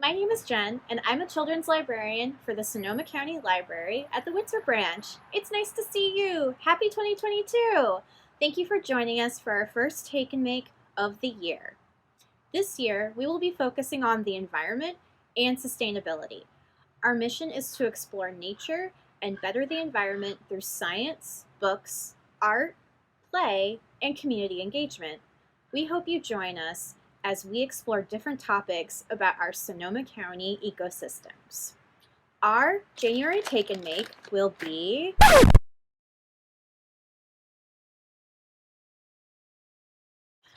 My name is Jen, and I'm a children's librarian for the Sonoma County Library at the Windsor branch. It's nice to see you. Happy 2022! Thank you for joining us for our first Take and Make of the year. This year, we will be focusing on the environment and sustainability. Our mission is to explore nature and better the environment through science, books, art, play, and community engagement. We hope you join us as we explore different topics about our Sonoma County ecosystems. Our January Take and Make will be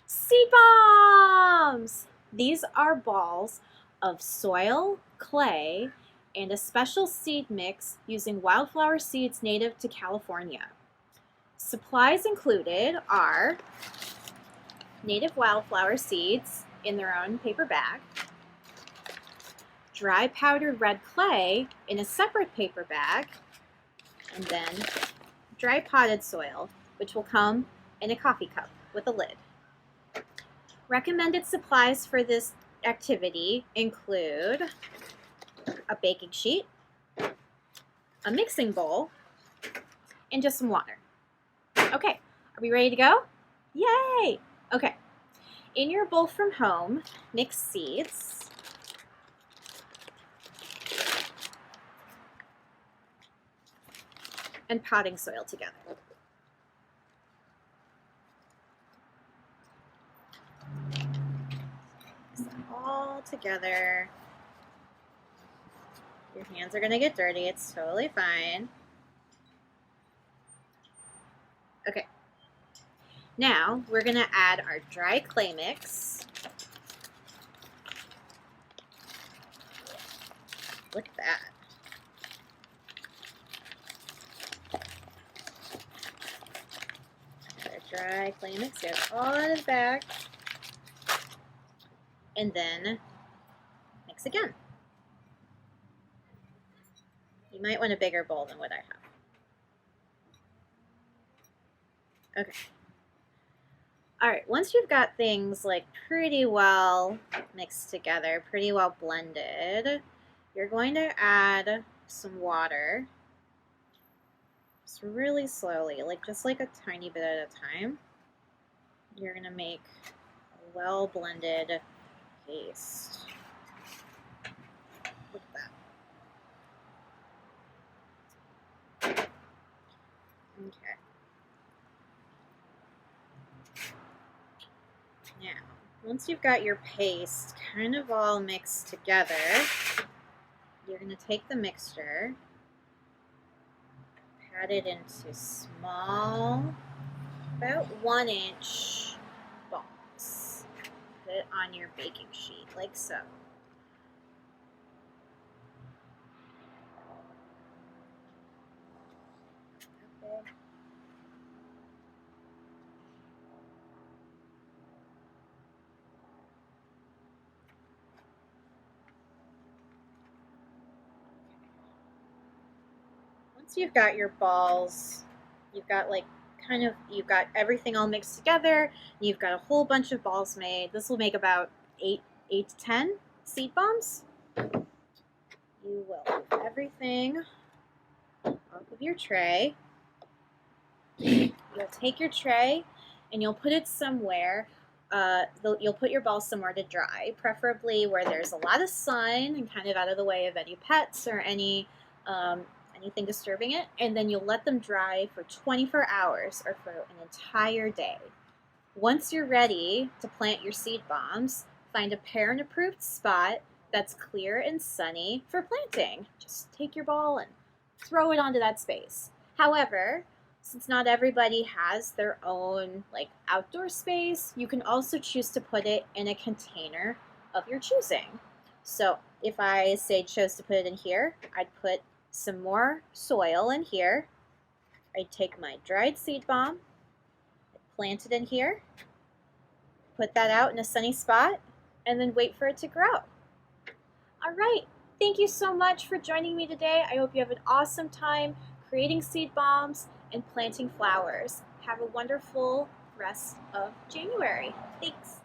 seed bombs! These are balls of soil, clay, and a special seed mix using wildflower seeds native to California. Supplies included are native wildflower seeds in their own paper bag, dry powdered red clay in a separate paper bag, and then dry potted soil, which will come in a coffee cup with a lid. Recommended supplies for this activity include a baking sheet, a mixing bowl, and just some water. Okay, are we ready to go? Yay! Okay, in your bowl from home, mix seeds, and potting soil together. Mix them all together. Your hands are going to get dirty. It's totally fine. Okay. Now we're going to add our dry clay mix. Look at that. Our dry clay mix, get all in his bag. And then mix again. You might want a bigger bowl than what I have. Okay. All right, once you've got things like pretty well mixed together, pretty well blended, you're going to add some water, just really slowly, just like a tiny bit at a time. You're going to make a well blended paste. Look at that. Okay. Now, once you've got your paste kind of all mixed together, you're going to take the mixture, pat it into small, about 1-inch balls. Put it on your baking sheet, like so. Okay. Once you've got your balls, you've got you've got everything all mixed together, you've got a whole bunch of balls made. This will make about 8 to 10 seed bombs. You will move everything off of your tray. You'll take your tray and you'll put it somewhere. You'll put your balls somewhere to dry, preferably where there's a lot of sun and kind of out of the way of any pets or anything disturbing it, and then you'll let them dry for 24 hours or for an entire day. Once you're ready to plant your seed bombs, find a parent-approved spot that's clear and sunny for planting. Just take your ball and throw it onto that space. However, since not everybody has their own outdoor space, you can also choose to put it in a container of your choosing. So if I chose to put it in here, I'd put some more soil in here. I'd take my dried seed bomb, plant it in here, put that out in a sunny spot, and then wait for it to grow. All right, thank you so much for joining me today. I hope you have an awesome time creating seed bombs and planting flowers. Have a wonderful rest of January. Thanks.